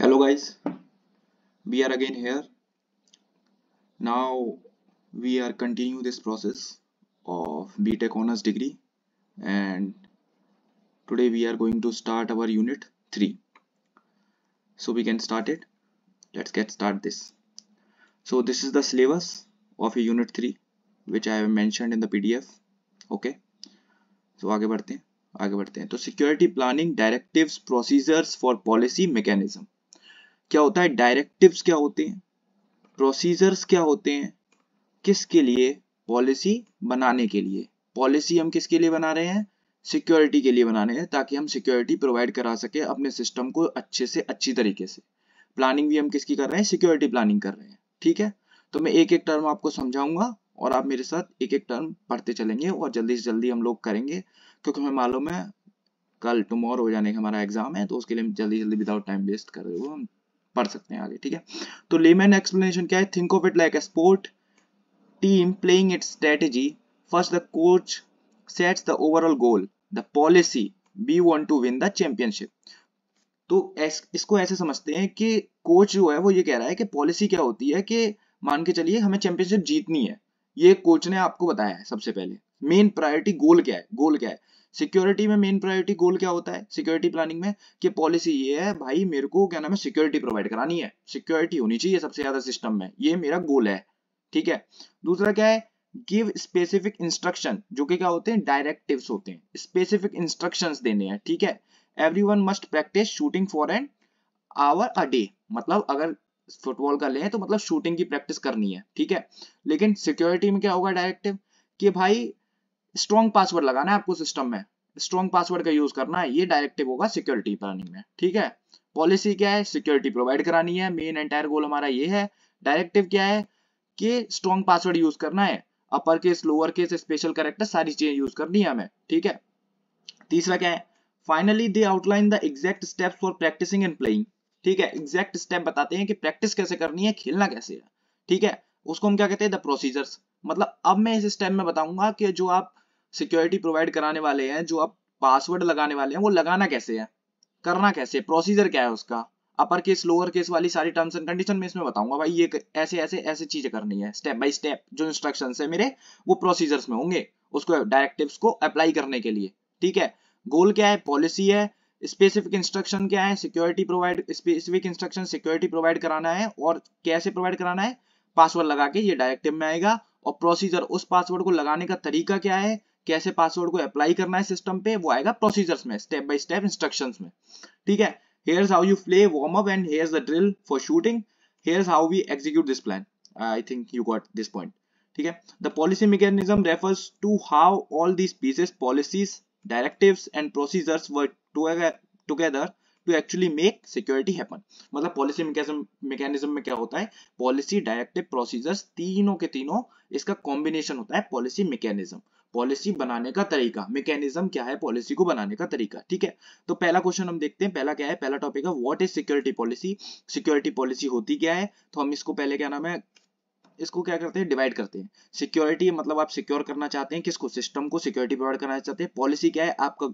Hello guys, we are again here. Now we are continue this process of BTech honors degree, and today we are going to start our unit 3. So we can start it. Let's get start this. So this is the syllabus of a unit 3 which I have mentioned in the PDF. Okay. So आगे बढ़ते हैं तो security planning directives procedures for policy mechanism. क्या होता है? Directives क्या होते हैं, प्रोसीजर्स क्या होते हैं, किसके लिए? पॉलिसी बनाने के लिए. पॉलिसी हम किसके लिए बना रहे हैं? सिक्योरिटी के लिए बना रहे हैं, ताकि हम सिक्योरिटी प्रोवाइड करा सके अपने सिस्टम को अच्छे से अच्छी तरीके से. प्लानिंग भी हम किसकी कर रहे हैं? सिक्योरिटी प्लानिंग कर रहे हैं. ठीक है, तो मैं एक एक टर्म आपको समझाऊंगा और आप मेरे साथ एक एक टर्म पढ़ते चलेंगे और जल्दी से जल्दी हम लोग करेंगे, क्योंकि हमें मालूम है कल टुमारो हो जाने का हमारा एग्जाम है, तो उसके लिए हम जल्दी जल्दी विदाउट टाइम वेस्ट कर रहे हो हम पढ़ सकते हैं आगे. ठीक है, तो लेमैन एक्सप्लेनेशन क्या है? Think of it like a sport team playing its strategy. First, the coach sets the overall goal, the policy. We want to win the championship. तो इसको ऐसे समझते हैं कि कोच जो है वो ये कह रहा है कि पॉलिसी क्या होती है, कि मान के चलिए हमें चैंपियनशिप जीतनी है. ये कोच ने आपको बताया है. सबसे पहले मेन प्रायोरिटी गोल क्या है? गोल क्या है? सिक्योरिटी में मेन प्रायोरिटी गोल क्या होता है? सिक्योरिटी प्लानिंग में कि पॉलिसी ये है भाई, मेरे को क्या नाम है, सिक्योरिटी प्रोवाइड करानी है, सिक्योरिटी होनी चाहिए सबसे ज्यादा सिस्टम में, ये मेरा गोल है. ठीक है, दूसरा क्या है? गिव स्पेसिफिक इंस्ट्रक्शन, जो कि क्या होते हैं? डायरेक्टिव्स होते हैं. स्पेसिफिक इंस्ट्रक्शंस देने हैं. ठीक है, everyone must practice shooting for an hour a day. मतलब अगर फुटबॉल का लें तो मतलब शूटिंग की प्रैक्टिस करनी है. ठीक है, लेकिन सिक्योरिटी में क्या होगा? डायरेक्टिव कि भाई स्ट्रॉन्ग पासवर्ड लगाना है आपको सिस्टम में, स्ट्रॉन्ग पासवर्ड का यूज करना है. ये डायरेक्टिव होगा सिक्योरिटी प्लानिंग में. ठीक है, पॉलिसी क्या है? सिक्योरिटी प्रोवाइड करानी है, मेन एंटायर गोल हमारा ये है. डायरेक्टिव क्या है? कि स्ट्रॉन्ग पासवर्ड यूज करना है, upper case lower case special character सारी चीजें यूज करनी है हमें. ठीक है, तीसरा क्या है? Finally they outline the exact steps for practising and playing. ठीक है, एग्जैक्ट स्टेप बताते हैं कि प्रैक्टिस कैसे करनी है, खेलना कैसे है. ठीक है, उसको हम क्या कहते हैं? The procedures. मतलब अब मैं इस स्टेप में बताऊंगा कि जो आप सिक्योरिटी प्रोवाइड कराने वाले हैं, जो आप पासवर्ड लगाने वाले हैं, वो लगाना कैसे है, करना कैसे, प्रोसीजर क्या है उसका. अपर केस लोअर केस वाली सारी टर्म्स एंड कंडीशन में इसमें बताऊंगा भाई, ये ऐसे ऐसे ऐसे चीजें करनी है. स्टेप बाय स्टेप जो इंस्ट्रक्शंस है मेरे, वो प्रोसीजर्स में होंगे उसको डायरेक्टिव्स को अप्लाई करने के लिए. ठीक है, गोल क्या है? पॉलिसी है. स्पेसिफिक इंस्ट्रक्शन क्या है? Security provide, specific instruction security provide कराना है. और कैसे प्रोवाइड कराना है? पासवर्ड लगा के, ये डायरेक्टिव में आएगा. और प्रोसीजर, उस पासवर्ड को लगाने का तरीका क्या है, कैसे पासवर्ड को अप्लाई करना है सिस्टम पे, वो आएगा प्रोसीजर्स में, स्टेप बाय स्टेप इंस्ट्रक्शंस में. ठीक है, here's how you play warm up and here's the drill for shooting. Here's how we execute this plan. I think you got this point. ठीक है, the policy mechanism refers to how all these pieces, policies, directives and procedures work together to actually make security happen. मतलब policy mechanism में क्या होता है? policy, directive, procedures तीनों के तीनों इसका combination होता है policy mechanism. पॉलिसी बनाने का तरीका, मैकेनिज्म क्या है पॉलिसी को बनाने का तरीका. ठीक है, तो पहला क्वेश्चन हम देखते हैं. पहला क्या है? पहला टॉपिक है what is security policy. Security policy होती क्या है? तो हम इसको पहले क्या नाम है, इसको क्या करते हैं? डिवाइड करते हैं. सिक्योरिटी मतलब आप सिक्योर करना चाहते हैं किसको? सिस्टम को सिक्योरिटी प्रोवाइड करना चाहते हैं. पॉलिसी क्या है आपका?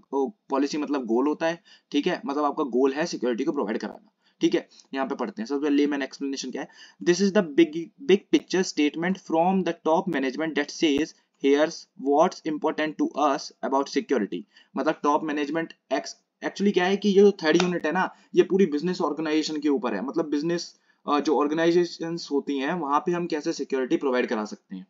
पॉलिसी मतलब गोल होता है. ठीक है, मतलब आपका गोल है सिक्योरिटी को प्रोवाइड कराना. ठीक है, यहाँ पे पढ़ते हैं. सबसे पहले लेमैन एक्सप्लेनेशन क्या है? This is the big picture statement from the top management that says here's what's important to us about security. मतलब टॉप मैनेजमेंट एक्चुअली क्या है कि ये जो थर्ड यूनिट है ना, ये पूरी बिजनेस ऑर्गेनाइजेशन के ऊपर है. मतलब बिजनेस जो ऑर्गेनाइजेशंस होती हैं वहां पे हम कैसे सिक्योरिटी प्रोवाइड करा सकते हैं.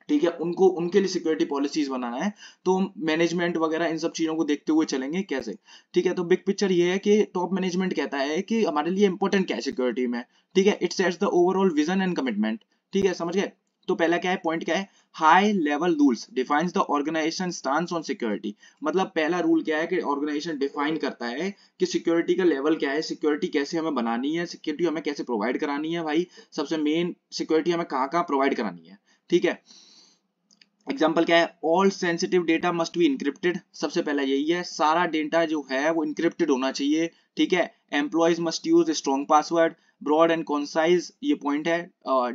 ठीक है, उनको उनके लिए सिक्योरिटी पॉलिसीज बनाना है, तो मैनेजमेंट वगैरह इन सब चीजों को देखते हुए चलेंगे कैसे. ठीक है, तो बिग पिक्चर ये है कि टॉप मैनेजमेंट कहता है कि हमारे लिए इंपॉर्टेंट क्या है सिक्योरिटी में. ठीक है, it sets the overall vision and commitment. ठीक है, समझ गए? तो पहला क्या है? पॉइंट क्या है? High level rules defines the organisation stance on security. मतलब पहला रूल क्या है कि ऑर्गेनाइजेशन डिफाइन करता है कि सिक्योरिटी का लेवल क्या है, सिक्योरिटी कैसे हमें बनानी है, सिक्योरिटी हमें कैसे प्रोवाइड करानी है. भाई सबसे मेन सिक्योरिटी हमें कहाँ कहाँ प्रोवाइड करानी है. ठीक है, एग्जाम्पल क्या है, all sensitive data must be encrypted, सबसे पहला यही है, सारा डेटा जो है वो इंक्रिप्टेड होना चाहिए, ठीक है। Employees must use strong password, broad and concise, ये पॉइंट है,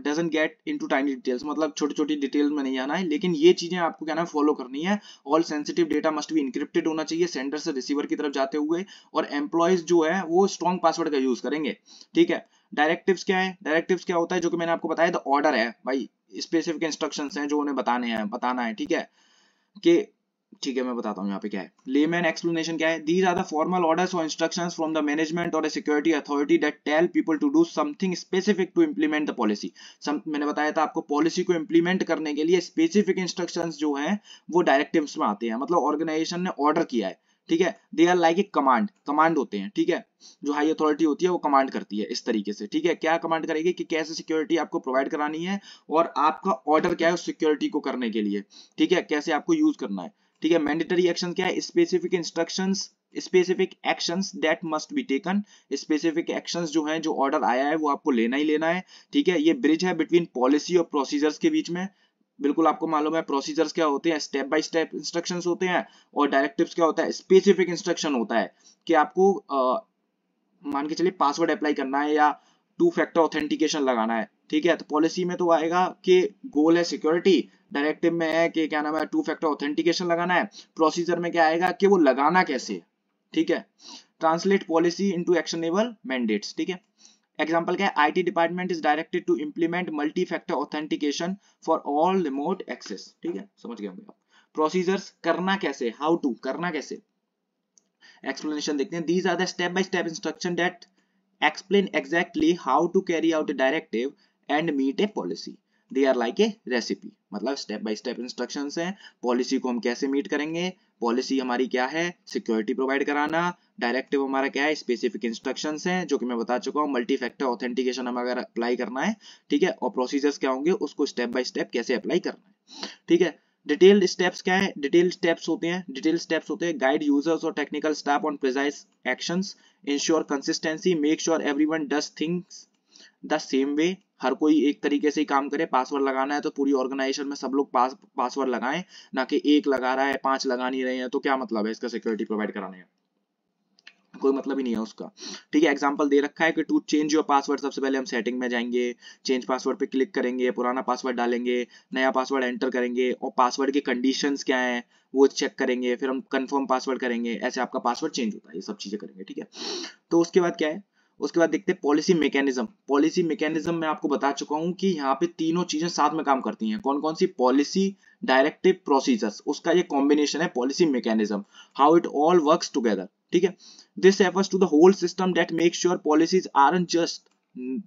doesn't get into tiny details, मतलब छोटी छोटी डिटेल में नहीं आना है, लेकिन ये चीजें आपको क्या ना फॉलो करनी है। All sensitive data must be encrypted होना चाहिए सेंडर से रिसीवर की तरफ जाते हुए, और एम्प्लॉयज जो है वो स्ट्रॉन्ग पासवर्ड का यूज करेंगे, ठीक है। डायरेक्टिव्स क्या है, डायरेक्टिव्स क्या होता है, जो कि मैंने आपको बताया, द ऑर्डर है भाई, स्पेसिफिक इंस्ट्रक्शंस हैं जो उन्हें बताना है, ठीक है, कि ठीक है मैं बताता हूँ यहाँ पे क्या है। लेमैन एक्सप्लेनेशन क्या है, these are the formal orders और इंस्ट्रक्शंस फ्रॉम द मैनेजमेंट और security authority that tell people to do something specific to implement the policy. मैंने बताया था आपको, पॉलिसी को इंप्लीमेंट करने के लिए स्पेसिफिक इंस्ट्रक्शंस जो हैं वो डायरेक्टिव्स में आते हैं, मतलब ऑर्गेनाइजेशन ने ऑर्डर किया है, ठीक है। They are like a command होते हैं, ठीक है। जो हाई अथॉरिटी होती है वो कमांड करती है इस तरीके से, ठीक है। क्या कमांड करेगी कि कैसे सिक्योरिटी आपको प्रोवाइड करानी है, और आपका ऑर्डर क्या है उस सिक्योरिटी को करने के लिए, ठीक है, कैसे आपको यूज करना है, ठीक है। मैंडेटरी एक्शन क्या है, specific instructions, specific actions that must be taken, specific actions जो हैं, जो ऑर्डर आया है वो आपको लेना ही लेना है, ठीक है। ये ब्रिज है बिटवीन पॉलिसी और प्रोसीजर्स के बीच में। बिल्कुल आपको मालूम है प्रोसीजर्स क्या होते हैं, स्टेप बाय स्टेप इंस्ट्रक्शंस होते हैं, और डायरेक्टिव्स क्या होता है, स्पेसिफिक इंस्ट्रक्शन होता है कि आपको मान के चलिए पासवर्ड अप्लाई करना है या टू फैक्टर ऑथेंटिकेशन लगाना है, ठीक है। तो पॉलिसी में तो आएगा कि गोल है सिक्योरिटी, डायरेक्टिव में है कि क्या नाम है टू फैक्टर ऑथेंटिकेशन लगाना है, प्रोसीजर में क्या आएगा कि वो लगाना कैसे, ठीक है। Translate policy into actionable mandates, ठीक है। एग्जाम्पल क्या है, IT department is directed to implement multi factor authentication for all remote access, ठीक है, समझ गए होंगे आप। प्रोसीजर्स करना कैसे, हाउ टू करना कैसे, एक्सप्लेनेशन देखते हैं। These are the step by step instruction that explain exactly how to carry out a directive and meet a policy. They are like a recipe, मतलब स्टेप बाय स्टेप इंस्ट्रक्शंस हैं, policy को हम कैसे meet करेंगे, policy हमारी क्या है, security provide कराना, डायरेक्टिव हमारा क्या है, स्पेसिफिक इंस्ट्रक्शंस हैं जो कि मैं बता चुका हूँ, मल्टी फैक्टर ऑथेंटिकेशन हमें अगर अप्लाई करना है, ठीक है, और प्रोसीजर्स क्या होंगे, उसको स्टेप बाय स्टेप कैसे अप्लाई करना है, ठीक है। डिटेल्ड स्टेप्स क्या है, डिटेल्ड स्टेप्स होते हैं गाइड यूजर्स और technical staff on precise actions, ensure consistency, make sure everyone does things the same way, हर कोई एक तरीके से ही काम करे, पासवर्ड लगाना है तो पूरी ऑर्गेनाइजेशन में सब लोग पासवर्ड लगाएं, ना कि एक लगा रहा है 5 लगा नहीं रहे हैं, तो क्या मतलब है इसका सिक्योरिटी प्रोवाइड कराने का, कोई मतलब ही नहीं है उसका, ठीक है। एग्जांपल दे रखा है कि टू चेंज योर पासवर्ड, सबसे पहले हम सेटिंग में जाएंगे, चेंज पासवर्ड पे क्लिक करेंगे, पुराना पासवर्ड डालेंगे, नया पासवर्ड एंटर करेंगे, और पासवर्ड के कंडीशंस क्या है वो चेक करेंगे, फिर हम कंफर्म पासवर्ड करेंगे, ऐसे आपका पासवर्ड चेंज होता है, ये सब चीजें करेंगे, ठीक है। तो उसके बाद क्या है, उसके बाद देखते हैं पॉलिसी मैकेनिज्म। पॉलिसी मैकेनिज्म मैं आपको बता चुका हूं कि यहाँ पे तीनों चीजें साथ में काम करती हैं, कौन कौन सी, पॉलिसी, डायरेक्टिव, प्रोसीजर्स, उसका ये कॉम्बिनेशन है policy mechanism, how it all works together, ठीक है। This refers to the whole system that makes sure policies aren't just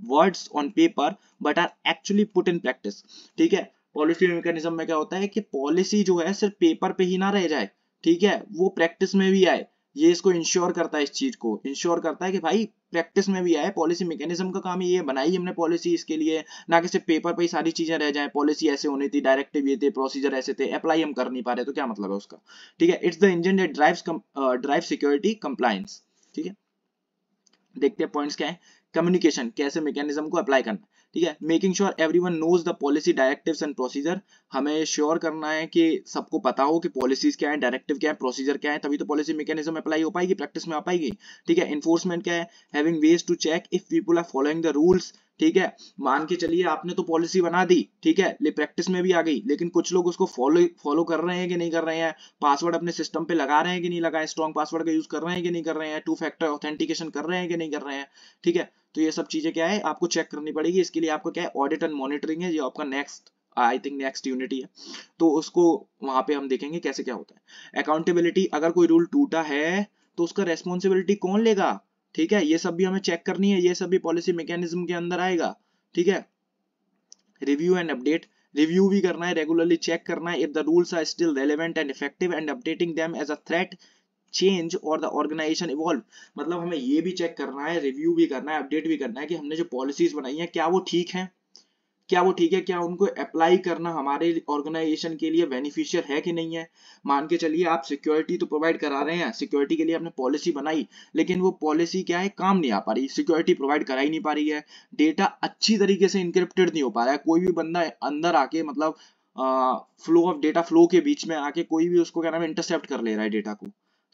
words on paper but are actually put in practice, ठीक है। Policy mechanism में क्या होता है कि पॉलिसी जो है सिर्फ पेपर पे ही ना रह जाए, ठीक है, वो प्रैक्टिस में भी आए, ये इसको इंश्योर करता है, इस चीज को इंश्योर करता है कि भाई प्रैक्टिस में भी आए। पॉलिसी मैकेनिज्म का काम ये बनाई हमने पॉलिसी इसके लिए, ना कि सिर्फ पेपर पे ही सारी चीजें रह जाएं, पॉलिसी ऐसे होनी थी, डायरेक्टिव ये थे, प्रोसीजर ऐसे थे, अप्लाई हम कर नहीं पा रहे, तो क्या मतलब है उसका, ठीक है। It's the engine that drive security compliance, ठीक है। देखते हैं पॉइंट्स क्या है, कम्युनिकेशन, कैसे मैकेनिज्म को अप्लाई करना, ठीक है। Making sure everyone knows the policy, directives and procedure, हमें श्योर करना है कि सबको पता हो कि पॉलिसीज क्या है, डायरेक्टिव क्या है, प्रोसीजर क्या है, तभी तो पॉलिसी मैकेनिज्म अप्लाई हो पाएगी, प्रैक्टिस में आ पाएगी, ठीक है। इन्फोर्समेंट क्या है, having ways to check if people are following the rules, ठीक है। मान के चलिए आपने तो पॉलिसी बना दी, ठीक है, ले प्रैक्टिस में भी आ गई, लेकिन कुछ लोग उसको फॉलो कर रहे हैं कि नहीं कर रहे हैं, पासवर्ड अपने सिस्टम पे लगा रहे हैं कि नहीं लगाए, स्ट्रॉन्ग पासवर्ड का यूज कर रहे हैं कि नहीं कर रहे हैं, टू फैक्टर ऑथेंटिकेशन कर रहे हैं कि नहीं कर रहे हैं, ठीक है। तो ये सब चीजें क्या है आपको चेक करनी पड़ेगी, इसके लिए आपको क्या है, ऑडिट एंड मॉनिटरिंग है, ये आपका next I think next unit ही है, तो उसको वहां पे हम देखेंगे कैसे क्या होता है। अकाउंटेबिलिटी, अगर कोई रूल टूटा है तो उसका रेस्पॉन्सिबिलिटी कौन लेगा, ठीक है, ये सब भी हमें चेक करनी है, ये सब भी पॉलिसी मैकेनिज्म के अंदर आएगा, ठीक है। रिव्यू एंड अपडेट, रिव्यू भी करना है, रेगुलरली चेक करना है if the rules are still relevant and effective and updating them as a threat change और द ऑर्गेनाइजेशन इवॉल्व, मतलब हमें ये भी चेक करना है, रिव्यू भी करना है, अपडेट भी करना है कि हमने जो पॉलिसीज बनाई है क्या वो ठीक है, क्या वो ठीक है, क्या उनको अप्लाई करना हमारे ऑर्गेनाइजेशन के लिए बेनिफिशियल है कि नहीं है। मान के चलिए आप सिक्योरिटी तो प्रोवाइड करा रहे हैं, सिक्योरिटी के लिए आपने पॉलिसी बनाई, लेकिन वो पॉलिसी क्या है काम नहीं आ पा रही, सिक्योरिटी प्रोवाइड करा ही नहीं पा रही है, डेटा अच्छी तरीके से इंक्रिप्टेड नहीं हो पा रहा है, कोई भी बंदा अंदर आके मतलब फ्लो ऑफ डेटा फ्लो के बीच में आके कोई भी उसको क्या नाम है इंटरसेप्ट कर ले रहा है डेटा को,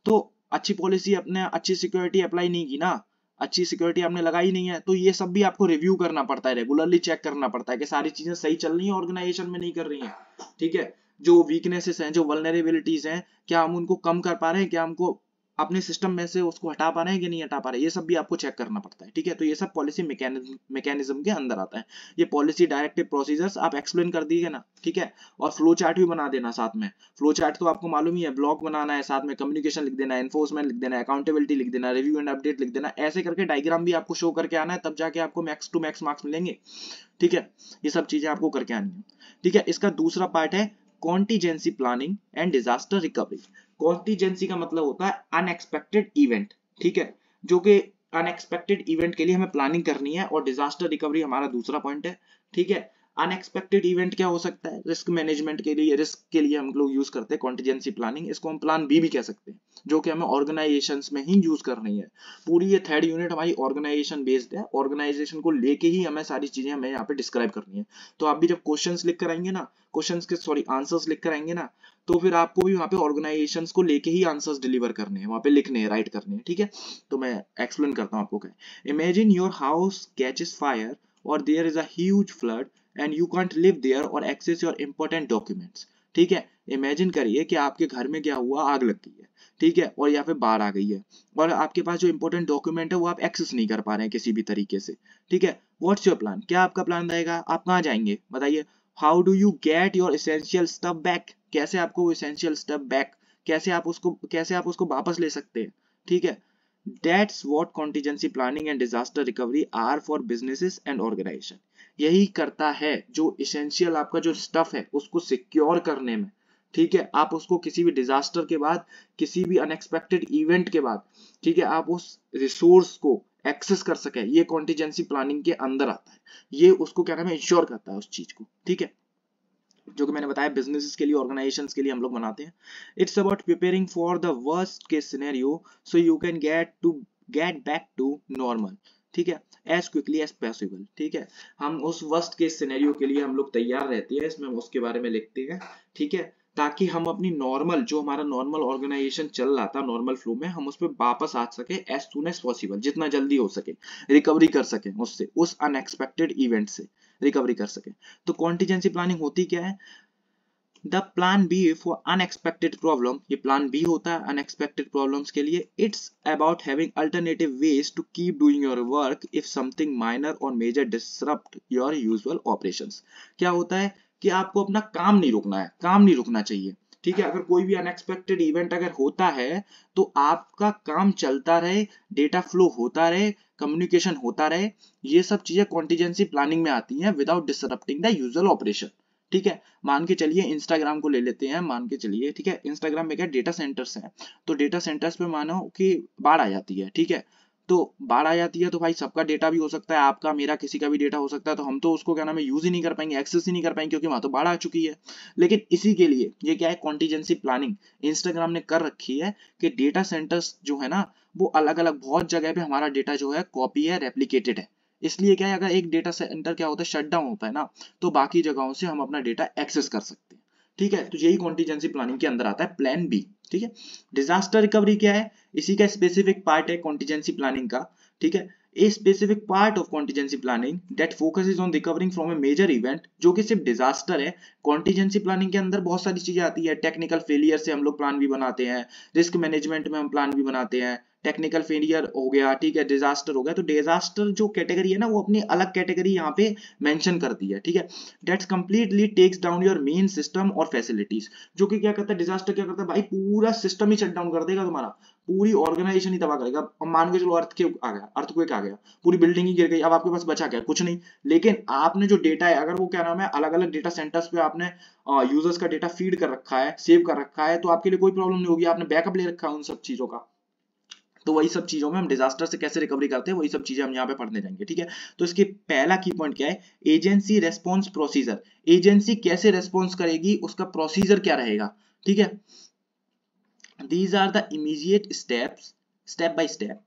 तो अच्छी पॉलिसी अपने अच्छी सिक्योरिटी अप्लाई नहीं की ना, अच्छी सिक्योरिटी आपने लगाई नहीं है, तो ये सब भी आपको रिव्यू करना पड़ता है, रेगुलरली चेक करना पड़ता है कि सारी चीजें सही चल रही हैं ऑर्गेनाइजेशन में, नहीं कर रही हैं, ठीक है। जो वीकनेसेस हैं, जो वल्नरेबिलिटीज हैं, क्या हम उनको कम कर पा रहे हैं, क्या हमको अपने सिस्टम में से उसको हटा पा रहे हैं कि नहीं हटा पा रहे हैं, ये सब भी आपको चेक करना पड़ता है, ठीक है। तो ये सब पॉलिसी मैकेनिज्म के अंदर आता है। ये पॉलिसी डायरेक्टिव प्रोसीजर्स आप एक्सप्लेन कर दिए ना, ठीक है। और फ्लो चार्ट भी बना देना साथ में। फ्लो चार्ट तो आपको मालूम ही है, ब्लॉक बनाना है, साथ में कम्युनिकेशन लिख देना है, एनफोर्समेंट लिख देना है, अकाउंटेबिलिटी लिख देना है, रिव्यू एंड अपडेट लिख देना, ऐसे करके डायग्राम भी आपको शो करके आना है, तब जाके आपको मैक्स टू मैक्स मार्क्स मिलेंगे, ठीक है। ये सब चीजें आपको करके आनी है, ठीक है। इसका दूसरा पार्ट है contingency planning and disaster recovery. Contingency का मतलब होता है अनएक्सपेक्टेड इवेंट, ठीक है, जो कि अनएक्सपेक्टेड इवेंट के लिए हमें प्लानिंग करनी है, और डिजास्टर रिकवरी हमारा दूसरा पॉइंट है, ठीक है। अनएक्सपेक्टेड इवेंट क्या हो सकता है, रिस्क मैनेजमेंट के लिए, रिस्क के लिए हम लोग यूज करते हैं कॉन्टीजेंसी प्लानिंग, इसको हम प्लान बी भी कह सकते हैं, जो कि हमें ऑर्गेनाइजेशंस में ही यूज करनी है। पूरी ये थर्ड यूनिट हमारी ऑर्गेनाइजेशन बेस्ड है, ऑर्गेनाइजेशन को लेके ही हमें सारी चीजें हमें यहाँ पे डिस्क्राइब करनी है। तो आप भी जब क्वेश्चंस लिख कर आएंगे ना, क्वेश्चंस के सॉरी आंसर्स लिख कर आएंगे ना, तो फिर आपको भी वहां पे ऑर्गेनाइजेशंस को लेके ही आंसर्स डिलीवर करने हैं, वहां पे लिखने हैं, राइट करने हैं, ठीक है। तो मैं एक्सप्लेन करता हूँ आपको क्या। Imagine your house catches fire और there is a huge flood and you can't live there और एक्सेस योर इंपॉर्टेंट डॉक्यूमेंट्स, ठीक है। इमेजिन करिए कि आपके घर में क्या हुआ, आग लग गई है, ठीक है, और या फिर बाढ़ आ गई है, और आपके पास जो इंपॉर्टेंट डॉक्यूमेंट है वो आप एक्सेस नहीं कर पा रहे हैं किसी भी तरीके से, ठीक है। व्हाट्स योर प्लान, क्या आपका प्लान रहेगा, आप कहाँ जाएंगे बताइए। How do you get your essential stuff back, कैसे आपको वो एसेंशियल स्टफ बैक, कैसे आप उसको वापस ले सकते हैं, ठीक है। That's what contingency planning and disaster recovery are for businesses and organization. यही करता है जो essential आपका जो स्टफ है उसको सिक्योर करने में, ठीक है। आप उसको किसी भी डिजास्टर के बाद, किसी भी अनएक्सपेक्टेड इवेंट के बाद, ठीक है, आप उस रिसोर्स को एक्सेस कर सके, ये कॉन्टीजेंसी प्लानिंग के अंदर आता है। ये उसको क्या नाम है, इंश्योर करता है उस चीज को, ठीक है, जो कि मैंने बताया बिजनेसेस के लिए, ऑर्गेनाइजेशंस के लिए हम लोग बनाते हैं। It's about preparing for the worst case scenario so you can get back to normal, ठीक है, एज क्विकली एज पॉसिबल, ठीक है। हम उस वर्स्ट केस सिनेरियो के लिए हम लोग तैयार रहते हैं, इसमें हम उसके बारे में लिखते हैं, ठीक है, ताकि हम अपनी नॉर्मल जो हमारा नॉर्मल ऑर्गेनाइजेशन चल रहा था नॉर्मल फ्लो में, हम उस पर वापस आ सके एज सुन एज पॉसिबल, जितना जल्दी हो सके रिकवरी कर सके उससे, उस अनएक्सपेक्टेड इवेंट से रिकवरी कर सके। तो कॉन्टीजेंसी प्लानिंग होती क्या है, the plan B for unexpected problem, ये प्लान बी होता है अनएक्सपेक्टेड प्रॉब्लम्स के लिए। It's about having alternative ways to keep doing your work if something minor और major disrupt your usual operations. क्या होता है कि आपको अपना काम नहीं रुकना है, काम नहीं रुकना चाहिए, ठीक है। अगर कोई भी अनएक्सपेक्टेड इवेंट अगर होता है तो आपका काम चलता रहे, डेटा फ्लो होता रहे, कम्युनिकेशन होता रहे, ये सब चीजें कॉन्टीजेंसी प्लानिंग में आती हैं without disrupting the usual operation, ठीक है। मान के चलिए इंस्टाग्राम को ले लेते हैं, मान के चलिए, ठीक है, इंस्टाग्राम में क्या डेटा सेंटर्स हैं, तो डेटा सेंटर्स पे मानो कि बाढ़ आ जाती है, ठीक है। तो बाढ़ आ जाती है तो भाई सबका डेटा भी हो सकता है, आपका मेरा किसी का भी डेटा हो सकता है, तो हम तो उसको क्या नाम है यूज ही नहीं कर पाएंगे, एक्सेस ही नहीं कर पाएंगे, क्योंकि वहां तो बाढ़ आ चुकी है। लेकिन इसी के लिए ये क्या है, कॉन्टीजेंसी प्लानिंग इंस्टाग्राम ने कर रखी है कि डेटा सेंटर्स जो है ना, वो अलग अलग बहुत जगह पे हमारा डेटा जो है कॉपी है, रेप्लिकेटेड है। इसलिए क्या है, अगर एक डेटा सेंटर क्या होता है शट डाउन होता है ना, तो बाकी जगहों से हम अपना डेटा एक्सेस कर सकते हैं, ठीक है। तो यही कॉन्टीजेंसी प्लानिंग के अंदर आता है, प्लान बी, ठीक है। डिजास्टर रिकवरी क्या है, इसी का स्पेसिफिक पार्ट है कॉन्टीजेंसी प्लानिंग का, ठीक है। A specific part of contingency planning that focuses on recovering from a major event, जो कि सिर्फ डिजास्टर है। कॉन्टीजेंसी प्लानिंग के अंदर बहुत सारी चीजें आती है, टेक्निकल फेलियर से हम लोग प्लान भी बनाते हैं, रिस्क मैनेजमेंट में हम प्लान भी बनाते हैं, टेक्निकल फेलियर हो गया, ठीक है, डिजास्टर हो गया। तो डिजास्टर जो कैटेगरी है ना, वो अपनी अलग कैटेगरी यहाँ पे मेंशन करती है, ठीक है। That's completely takes down your main system और फैसिलिटीज, जो कि क्या करता है, डिजास्टर क्या करता है भाई, पूरा सिस्टम ही शट डाउन कर देगा तुम्हारा, पूरी ऑर्गेनाइजेशन ही तबाह करेगा। अब मान के चलो अर्थक्वेक आ गया, पूरी बिल्डिंग ही गिर गई, अब आपके पास बचा क्या, कुछ नहीं। लेकिन आपने जो डेटा है, अगर वो क्या नाम है अलग अलग डेटा सेंटर्स पे आपने यूजर्स का डेटा फीड कर रखा है, सेव कर रखा है, तो आपके लिए कोई प्रॉब्लम नहीं होगी, आपने बैकअप ले रखा है उन सब चीजों का। तो वही सब चीजों में हम डिजास्टर से कैसे रिकवरी करते हैं, वही सब चीजें हम यहाँ पे पढ़ने जाएंगे, ठीक है। तो इसके पहला की पॉइंट क्या है, एजेंसी रेस्पॉन्स प्रोसीजर। एजेंसी कैसे रेस्पॉन्स करेगी, उसका प्रोसीजर क्या रहेगा, ठीक है। These are the immediate steps, step by step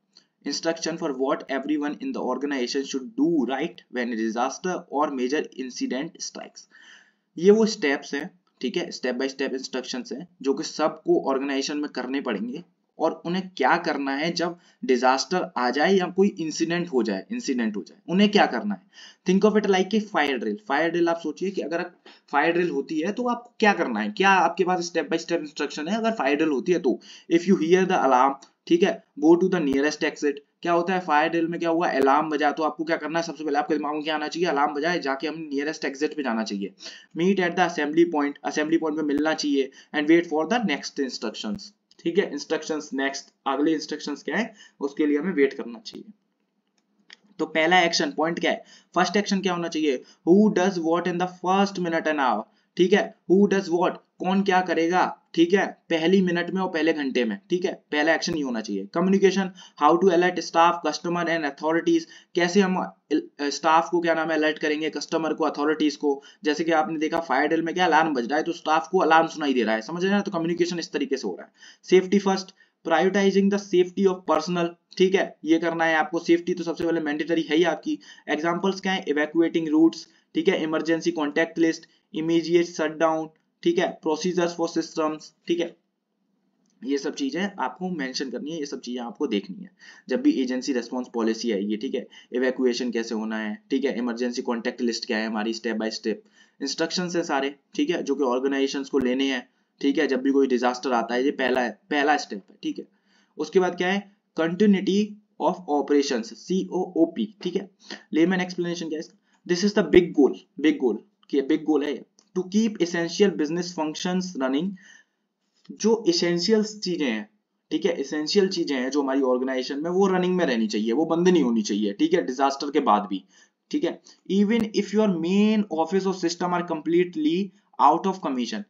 instruction for what everyone in the organization should do right when a disaster or major incident strikes. ये वो steps हैं, ठीक है, स्टेप बाय स्टेप इंस्ट्रक्शंस हैं जो कि सबको ऑर्गेनाइजेशन में करने पड़ेंगे, और उन्हें क्या करना है जब डिजास्टर आ जाए या कोई इंसिडेंट हो जाए उन्हें क्या करना है। Think of it like a fire drill. Fire drill आप सोचिए कि अगर फायर ड्रिल होती है तो आपको क्या करना है, क्या आपके पास स्टेप बाय स्टेप इंस्ट्रक्शन है अगर फायर ड्रिल होती है तो। If you hear the alarm, ठीक है, go to the nearest exit. क्या होता है फायर ड्रिल में, क्या हुआ, अलार्म बजा तो आपको क्या करना है, सबसे पहले आपके दिमाग में क्या आना चाहिए, अलार्म बजाए जाके हम नियरेस्ट एग्जिट पे जाना चाहिए। Meet at the assembly point पे मिलना चाहिए and wait for the next instructions. ठीक है, इंस्ट्रक्शंस नेक्स्ट, अगले इंस्ट्रक्शंस क्या है उसके लिए हमें वेट करना चाहिए। तो पहला एक्शन पॉइंट क्या है, फर्स्ट एक्शन क्या होना चाहिए, who does what in the first minute and hour. ठीक है, हु डज व्हाट, कौन क्या करेगा, ठीक है, पहली मिनट में और पहले घंटे में। ठीक है, पहला एक्शन ये होना चाहिए। Communication, how to alert staff, customer and authorities. कैसे हम स्टाफ को क्या नाम है अलर्ट करेंगे, कस्टमर को, अथॉरिटीज को। जैसे कि आपने देखा फायर ड्रिल में क्या अलार्म बज रहा है तो स्टाफ को अलार्म सुनाई दे रहा है, समझ रहे हैं, तो कम्युनिकेशन इस तरीके से हो रहा है। Safety first, prioritising the safety of personal. ठीक है, ये करना है आपको, सेफ्टी तो सबसे पहले मैंडेटरी है ही आपकी। एग्जांपल्स क्या है, इवैक्यूएटिंग रूट्स, ठीक है, emergency contact list, immediate shutdown, ठीक है, प्रोसीजर्स फॉर सिस्टम्स। ठीक है, ये सब चीजें आपको मेंशन करनी है, ये सब चीजें आपको देखनी है जब भी एजेंसी रेस्पॉन्स पॉलिसी आएगी। ठीक है, इवैक्यूएशन कैसे होना है, ठीक है, इमरजेंसी कॉन्टैक्ट लिस्ट क्या है हमारी, स्टेप बाय स्टेप इंस्ट्रक्शंस है सारे। ठीक है, जो कि ऑर्गेनाइजेशंस को लेने हैं। ठीक है, जब भी कोई डिजास्टर आता है, ये पहला स्टेप है। ठीक है, उसके बाद क्या है, कंटिन्यूटी ऑफ ऑपरेशंस, COOP। ठीक है, लेमन एक्सप्लेनेशन क्या है इसका, this is the big goal, big goal है to keep essential business functions running. जो एसेंशियल चीजें हैं, ठीक है, एसेंशियल चीजें हैं जो हमारी ऑर्गेनाइजेशन में, वो रनिंग में रहनी चाहिए, वो बंद नहीं होनी चाहिए। ठीक है, डिजास्टर के बाद भी। ठीक है, even if your main office और system are completely out of commission.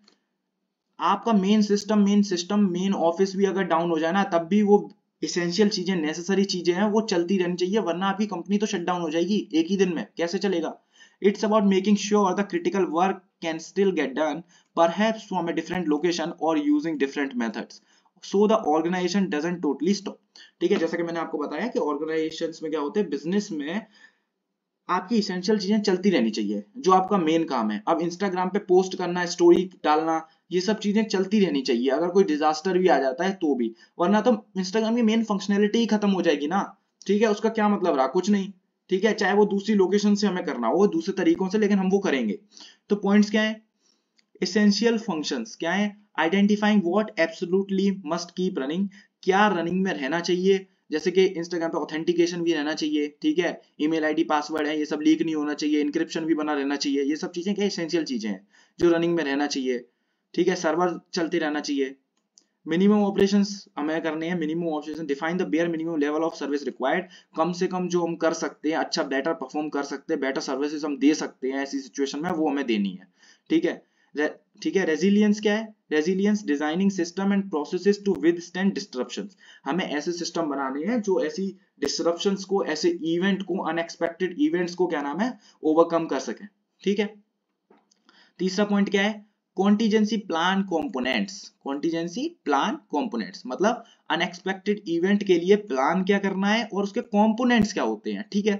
आपका मेन ऑफिस भी अगर डाउन हो जाए ना, तब भी वो एसेंशियल चीजें, नेसेसरी चीजें हैं, वो चलती रहनी चाहिए, वरना आपकी कंपनी तो शट डाउन हो जाएगी एक ही दिन में, कैसे चलेगा। It's about making sure the critical work can still get done, perhaps from a different location or using different methods, so the organization doesn't totally stop। ठीक है, जैसा कि मैंने आपको बताया कि ऑर्गेनाइजेशंस में क्या होते हैं, बिजनेस में आपकी इसेंशियल चीजें चलती रहनी चाहिए, जो आपका मेन काम है। अब इंस्टाग्राम पे पोस्ट करना, स्टोरी डालना, ये सब चीजें चलती रहनी चाहिए, अगर कोई डिजास्टर भी आ जाता है तो भी, वरना तो इंस्टाग्राम की मेन फंक्शनैलिटी ही खत्म हो जाएगी ना। ठीक है, उसका क्या मतलब रहा, कुछ नहीं। ठीक है, चाहे वो दूसरी लोकेशन से हमें करना हो, दूसरे तरीकों से, लेकिन हम वो करेंगे। तो पॉइंट्स क्या है, एसेंशियल फंक्शंस क्या है, identifying what absolutely must keep running, क्या रनिंग में रहना चाहिए। जैसे कि इंस्टाग्राम पे ऑथेंटिकेशन भी रहना चाहिए, ठीक है, ईमेल आईडी पासवर्ड है, ये सब लीक नहीं होना चाहिए, इंक्रिप्शन भी बना रहना चाहिए। ये सब चीजें क्या एसेंशियल चीजें हैं जो रनिंग में रहना चाहिए। ठीक है, सर्वर चलते रहना चाहिए। मिनिमम ऑपरेशंस हमें करने हैं, minimum operation, define the bare minimum level of service required. कम से कम जो हम कर सकते हैं, अच्छा बेटर परफॉर्म कर सकते हैं, बेटर सर्विसेज हम दे सकते हैं ऐसी सिचुएशन में, वो हमें देनी है। ठीक है, ठीक है, रेजिलियंस क्या है, resilience designing system and processes to withstand disruptions. हमें ऐसे सिस्टम बनाने हैं जो ऐसी डिस्ट्रप्शंस को, ऐसे इवेंट को, अनएक्सपेक्टेड इवेंट्स को क्या नाम है, ओवरकम कर सकें। ठीक है, तीसरा पॉइंट क्या है, contingency plan components. Contingency plan components मतलब अनएक्सपेक्टेड इवेंट के लिए प्लान क्या करना है और उसके कंपोनेंट्स क्या होते हैं। ठीक है,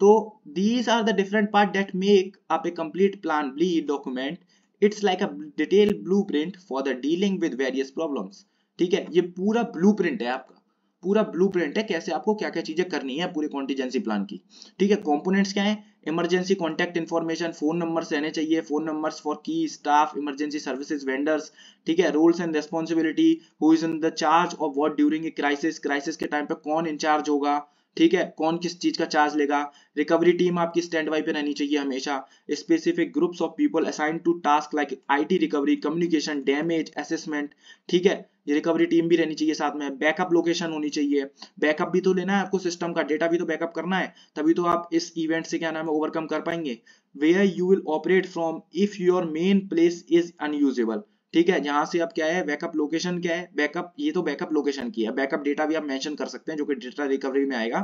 तो these are the different part that make up a complete plan B document. It's like a detail blueprint for the dealing with various problems. ठीक है, ये पूरा ब्लूप्रिंट है आपका, पूरा ब्लूप्रिंट है कैसे आपको क्या क्या चीजें करनी है पूरे कॉन्टीजेंसी प्लान की। ठीक है, कंपोनेंट्स क्या है, emergency contact information, phone numbers रहने चाहिए, फोन नंबर्स फॉर की स्टाफ, इमरजेंसी सर्विसेज वेंडर्स। ठीक है, rules and responsibility, who is in the charge of what during a crisis, crisis के टाइम पे कौन इंचार्ज होगा। ठीक है, कौन किस चीज का चार्ज लेगा। रिकवरी टीम आपकी स्टैंड बाई पे रहनी चाहिए हमेशा। Specific groups of people assign to task like IT recovery, communication, damage assessment. ठीक है, ये रिकवरी टीम भी रहनी चाहिए साथ में। बैकअप लोकेशन होनी चाहिए, बैकअप भी तो लेना है आपको, सिस्टम का डेटा भी तो बैकअप करना है, तभी तो आप इस इवेंट से क्या नाम है ओवरकम कर पाएंगे। Where you will operate from if your main place is unusable. ठीक है, जहां से अब क्या है, बैकअप लोकेशन क्या है, बैकअप, ये तो बैकअप लोकेशन की है, बैकअप डेटा भी आप मेंशन कर सकते हैं जो कि डेटा रिकवरी में आएगा।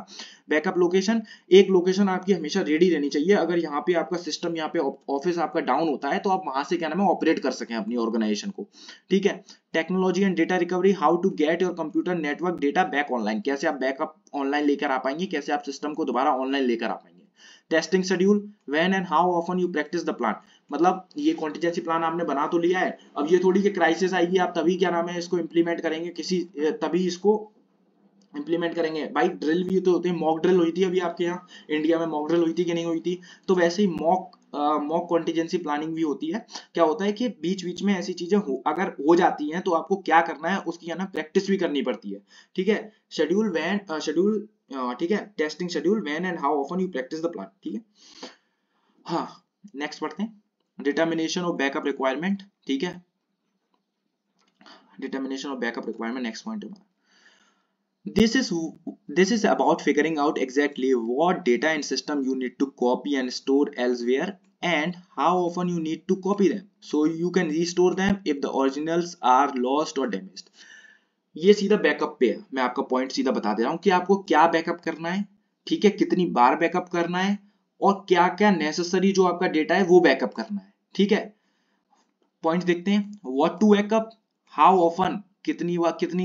बैकअप लोकेशन, एक लोकेशन आपकी हमेशा रेडी रहनी चाहिए, अगर यहाँ पे आपका सिस्टम, यहाँ पे ऑफिस आपका डाउन होता है तो आप वहां से क्या नाम है ऑपरेट कर सकें अपनी ऑर्गेनाइजेशन को। ठीक है, technology and data recovery, how to get your computer network data back online, कैसे आप बैकअप ऑनलाइन लेकर आ पाएंगे, कैसे आप सिस्टम को दोबारा ऑनलाइन लेकर आ पाएंगे। Testing schedule, when and how often you practice the plan, मतलब ये कॉन्टिजेंसी प्लान आपने बना तो लिया है, अब ये थोड़ी कि क्राइसिस आएगी आप तभी क्या नाम है इसको इम्प्लीमेंट करेंगे, तभी इसको इंप्लीमेंट करेंगे। भाई ड्रिल भी तो होते हैं, मॉक ड्रिल हुई थी अभी आपके यहाँ इंडिया में, मॉक ड्रिल हुई थी कि नहीं हुई थी? तो वैसे ही मॉक कॉन्टिजेंसी प्लानिंग भी होती है। क्या होता है कि बीच बीच में ऐसी चीजें अगर हो जाती हैं तो आपको क्या करना है उसकी है ना प्रैक्टिस भी करनी पड़ती है। ठीक है, शेड्यूल ठीक है, testing schedule when and how often you practice the plan. ठीक है, हाँ नेक्स्ट पढ़ते हैं, डिटर्मिनेशन ऑफ बैकअप रिक्वायरमेंट। ठीक है, determination of backup requirement next point है। This is about figuring out exactly what data and system you need to copy and store elsewhere and how often you need to copy them so you can restore them if the originals are lost or damaged. ये सीधा backup पे है, मैं आपका point सीधा बता दे रहा हूँ कि आपको क्या बैकअप करना है, ठीक है, कितनी बार बैकअप करना है और क्या क्या नेसेसरी जो आपका डेटा है वो बैकअप करना है। ठीक है, पॉइंट देखते हैं, what to backup, how often, कितनी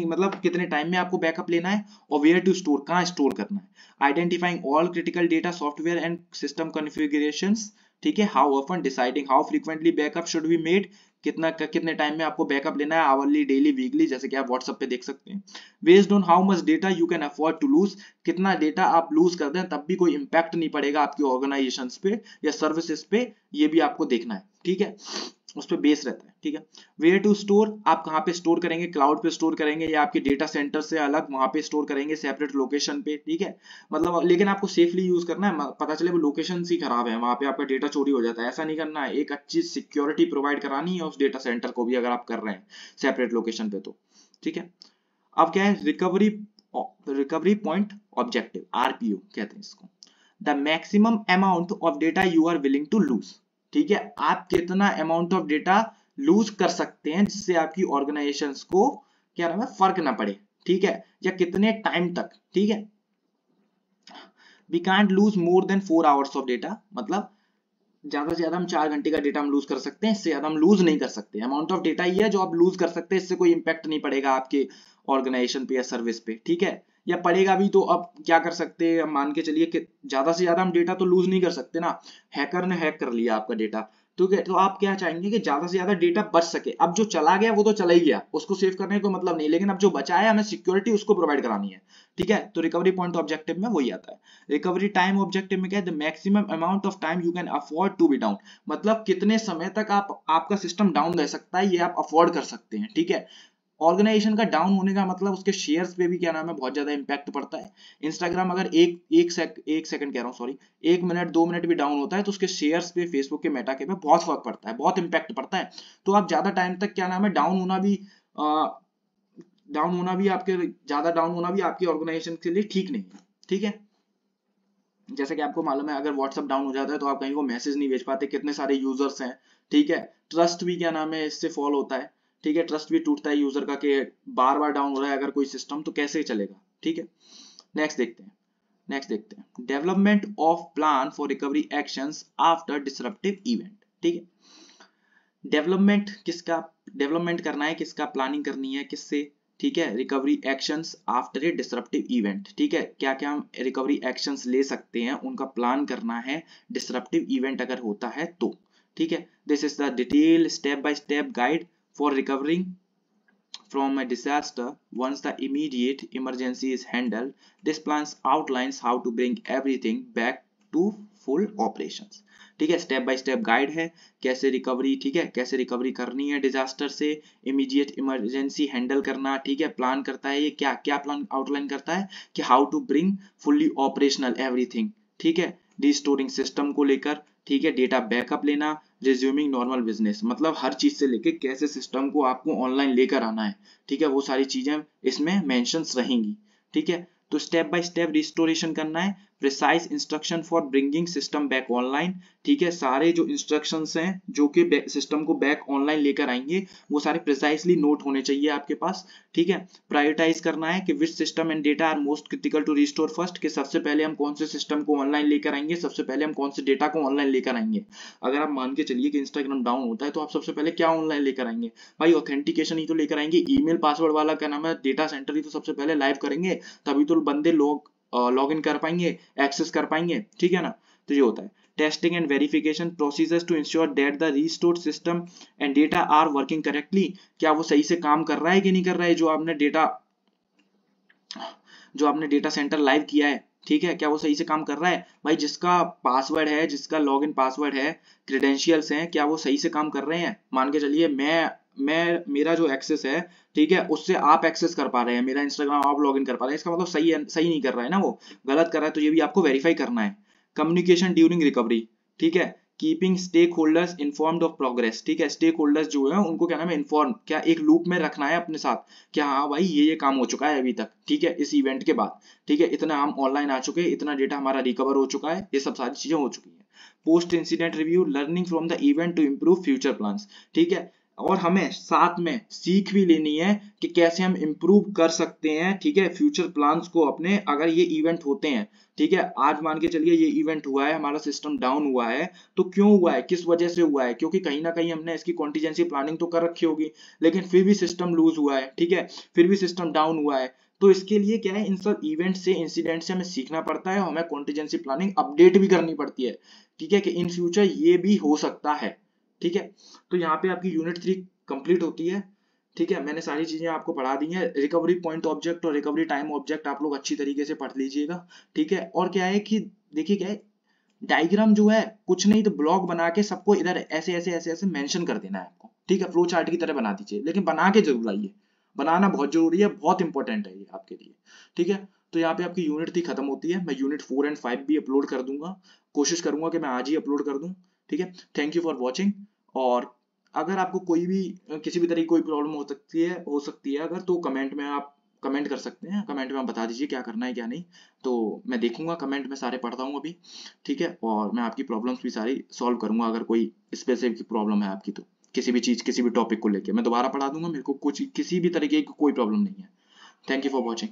मतलब कितने टाइम में आपको बैकअप लेना है, और वेयर टू स्टोर, कहाँ स्टोर करना है, identifying all critical data software and system configurations. ठीक है, how often, deciding how frequently backup should be made, कितने टाइम में आपको बैकअप लेना है, आवरली, डेली, वीकली, जैसे कि आप व्हाट्सएप पे देख सकते हैं। Based on how much data you can afford to lose, कितना डेटा आप लूज कर दें तब भी कोई इंपैक्ट नहीं पड़ेगा आपकी ऑर्गेनाइजेशन पे या सर्विसेज पे, ये भी आपको देखना है। ठीक है, उस पर बेस रहता है। ठीक है, वेयर टू स्टोर, आप कहाँ पे स्टोर करेंगे, क्लाउड पे स्टोर करेंगे या आपके डेटा सेंटर से अलग वहां पे स्टोर करेंगे, सेपरेट लोकेशन पे। ठीक है, मतलब लेकिन आपको सेफली यूज करना है, पता चले वो लोकेशन ही खराब है, वहां पे आपका डेटा चोरी हो जाता है, ऐसा नहीं करना है। एक अच्छी सिक्योरिटी प्रोवाइड करानी है उस डेटा सेंटर को भी अगर आप कर रहे हैं सेपरेट लोकेशन पे तो। ठीक है, अब क्या है, रिकवरी पॉइंट ऑब्जेक्टिव, आरपीओ कहते हैं इसको, the maximum amount of data you are willing to lose. ठीक है, आप कितना अमाउंट ऑफ डेटा लूज कर सकते हैं जिससे आपकी ऑर्गेनाइजेशन को क्या नाम है फर्क ना पड़े। ठीक है, या कितने टाइम तक। ठीक है, we can't lose more than 4 hours of data, मतलब ज्यादा से ज्यादा हम 4 घंटे का डेटा हम लूज कर सकते हैं, इससे ज्यादा हम लूज नहीं कर सकते। अमाउंट ऑफ डेटा ही है जो आप लूज कर सकते हैं, इससे कोई इंपैक्ट नहीं पड़ेगा आपके ऑर्गेनाइजेशन पे या सर्विस पे। ठीक है, या पड़ेगा भी तो अब क्या कर सकते हैं, मान के चलिए कि ज्यादा से ज्यादा हम डेटा तो लूज नहीं कर सकते ना, हैकर ने हैक कर लिया आपका डेटा, ठीक है, तो आप क्या चाहेंगे कि ज्यादा से ज्यादा डेटा बच सके। अब जो चला गया वो तो चला ही गया, उसको सेव करने को मतलब नहीं, लेकिन अब जो बचा है हमें सिक्योरिटी उसको प्रोवाइड करानी है। ठीक है, तो रिकवरी पॉइंट ऑब्जेक्टिव में वही आता है। रिकवरी टाइम ऑब्जेक्टिव में क्या है, the maximum amount of time you can afford to be down, मतलब कितने समय तक आपका सिस्टम डाउन रह सकता है, ये आप अफोर्ड कर सकते हैं। ठीक है, ऑर्गेनाइजेशन का डाउन होने का मतलब उसके शेयर्स पे भी क्या नाम है बहुत ज्यादा इंपैक्ट पड़ता है। इंस्टाग्राम अगर एक सेकंड कह रहा हूँ सॉरी, 1 मिनट 2 मिनट भी डाउन होता है तो उसके शेयर्स पे, फेसबुक के, मेटा के पे बहुत फर्क पड़ता है, बहुत इंपैक्ट पड़ता है। तो आप ज्यादा टाइम तक क्या नाम है ज्यादा डाउन होना भी आपकी ऑर्गेनाइजेशन के लिए ठीक नहीं है। ठीक है, जैसे कि आपको मालूम है अगर व्हाट्सएप डाउन हो जाता है तो आप कहीं को मैसेज नहीं भेज पाते, कितने सारे यूजर्स हैं। ठीक है, ट्रस्ट भी क्या नाम है इससे फॉल होता है। ठीक है, ट्रस्ट भी टूटता है यूजर का कि बार बार डाउन हो रहा है अगर कोई सिस्टम, तो कैसे चलेगा। ठीक है, नेक्स्ट देखते हैं development of plan for recovery actions after disruptive event. ठीक है, डेवलपमेंट करना है किसका, प्लानिंग करनी है किससे। ठीक है, recovery actions after a disruptive event. ठीक है, क्या क्या हम रिकवरी एक्शंस ले सकते हैं उनका प्लान करना है डिसरप्टिव इवेंट अगर होता है तो। ठीक है, this is the detail step by step guide for recovering from a disaster once the immediate emergency is handled. This plan outlines how to bring everything back to full operations. ठीक है, step by step guide है कैसे recovery, ठीक है, कैसे recovery करनी है disaster से, इमीडिएट इमरजेंसी हैंडल करना। ठीक है, प्लान करता है ये क्या क्या प्लान आउटलाइन करता है कि how to bring fully operational everything. ठीक है, रिस्टोरिंग सिस्टम को लेकर, ठीक है, डेटा बैकअप लेना, रिज्यूमिंग नॉर्मल बिजनेस, मतलब हर चीज से लेके कैसे सिस्टम को आपको ऑनलाइन लेकर आना है। ठीक है, वो सारी चीजें इसमें मेंशंस रहेंगी। ठीक है, तो स्टेप बाय स्टेप रिस्टोरेशन करना है, precise instruction for bringing system back online. ठीक है, सारे जो इंस्ट्रक्शंस हैं जो कि सिस्टम को बैक ऑनलाइन लेकर आएंगे वो सारे प्रिसाइजली नोट होने चाहिए आपके पास। ठीक है, प्रायोरिटाइज करना है कि which system and data are most critical to restore first, कि सबसे पहले हम कौन से सिस्टम को ऑनलाइन लेकर आएंगे, सबसे पहले हम कौन से डेटा को ऑनलाइन लेकर आएंगे। अगर आप मान के चलिए कि इंस्टाग्राम डाउन होता है तो आप सबसे पहले क्या ऑनलाइन लेकर आएंगे, भाई ऑथेंटिकेशन ही तो लेकर आएंगे, ईमेल पासवर्ड वाला क्या नाम है डेटा सेंटर ही तो सबसे पहले लाइव करेंगे, तभी तो बंदे लॉग इन कर पाएंगे, एक्सेस कर पाएंगे। ठीक है ना, तो ये होता है। Testing and verification procedures to ensure that the restored system and data are working correctly, क्या वो सही से काम कर रहा है कि नहीं कर रहा है, जो आपने डेटा सेंटर लाइव किया है, ठीक है, क्या वो सही से काम कर रहा है। भाई जिसका पासवर्ड है, जिसका लॉगिन पासवर्ड है, क्रेडेंशियल्स हैं, क्या वो सही से काम कर रहे हैं। मान के चलिए मैं मेरा जो एक्सेस है, ठीक है, उससे आप एक्सेस कर पा रहे हैं, मेरा इंस्टाग्राम आप लॉगिन कर पा रहे हैं, इसका मतलब सही है, सही नहीं कर रहा है ना, वो गलत कर रहा है, तो ये भी आपको वेरीफाई करना है। कम्युनिकेशन ड्यूरिंग रिकवरी, ठीक है, keeping stakeholders informed of progress, ठीक है, स्टेक होल्डर्स जो है उनको क्या नाम है, इन्फॉर्म, क्या एक लूप में रखना है अपने साथ, क्या हाँ भाई ये काम हो चुका है अभी तक, ठीक है, इस इवेंट के बाद, ठीक है, इतना हम ऑनलाइन आ चुके हैं, इतना डेटा हमारा रिकवर हो चुका है, ये सब सारी चीजें हो चुकी हैं। Post incident review, learning from the event to improve future plans, ठीक है, और हमें साथ में सीख भी लेनी है कि कैसे हम इम्प्रूव कर सकते हैं, ठीक है, फ्यूचर प्लान्स को अपने, अगर ये इवेंट होते हैं, ठीक है, आज मान के चलिए ये इवेंट हुआ है, हमारा सिस्टम डाउन हुआ है, तो क्यों हुआ है, किस वजह से हुआ है, क्योंकि कहीं ना कहीं हमने इसकी कॉन्टीजेंसी प्लानिंग तो कर रखी होगी, लेकिन फिर भी सिस्टम लूज हुआ है, ठीक है, फिर भी सिस्टम डाउन हुआ है, तो इसके लिए क्या है, इन सब इवेंट से, इंसिडेंट से हमें सीखना पड़ता है, हमें कॉन्टीजेंसी प्लानिंग अपडेट भी करनी पड़ती है, ठीक है, कि इन फ्यूचर ये भी हो सकता है, ठीक है। तो यहाँ पे आपकी यूनिट 3 कंप्लीट होती है, ठीक है, मैंने सारी चीजें आपको पढ़ा दी हैं। रिकवरी पॉइंट ऑब्जेक्ट और रिकवरी टाइम ऑब्जेक्ट आप लोग अच्छी तरीके से पढ़ लीजिएगा, ठीक है। और क्या है कि देखिए क्या है, डायग्राम जो है कुछ नहीं तो ब्लॉक बना के सबको इधर ऐसे ऐसे ऐसे ऐसे मेंशन कर देना है आपको, ठीक है, फ्लो चार्ट की तरह बना दीजिए, लेकिन बना के जरूर आइए, बनाना बहुत जरूरी है, बहुत इंपॉर्टेंट है ये आपके लिए, ठीक है। तो यहाँ पे आपकी यूनिट 3 खत्म होती है, मैं यूनिट 4 एंड 5 भी अपलोड कर दूंगा, कोशिश करूंगा कि मैं आज ही अपलोड कर दूं, ठीक है। Thank you for watching. और अगर आपको कोई भी किसी भी तरह की कोई प्रॉब्लम हो सकती है अगर, तो कमेंट में आप कमेंट कर सकते हैं, कमेंट में आप बता दीजिए क्या करना है क्या नहीं, तो मैं देखूंगा, कमेंट में सारे पढ़ता हूँ अभी, ठीक है, और मैं आपकी प्रॉब्लम्स भी सारी सॉल्व करूंगा, अगर कोई स्पेसिफिक प्रॉब्लम है आपकी, तो किसी भी चीज, किसी भी टॉपिक को लेके मैं दोबारा पढ़ा दूंगा, मेरे को कुछ किसी भी तरीके की कोई प्रॉब्लम नहीं है। Thank you for watching.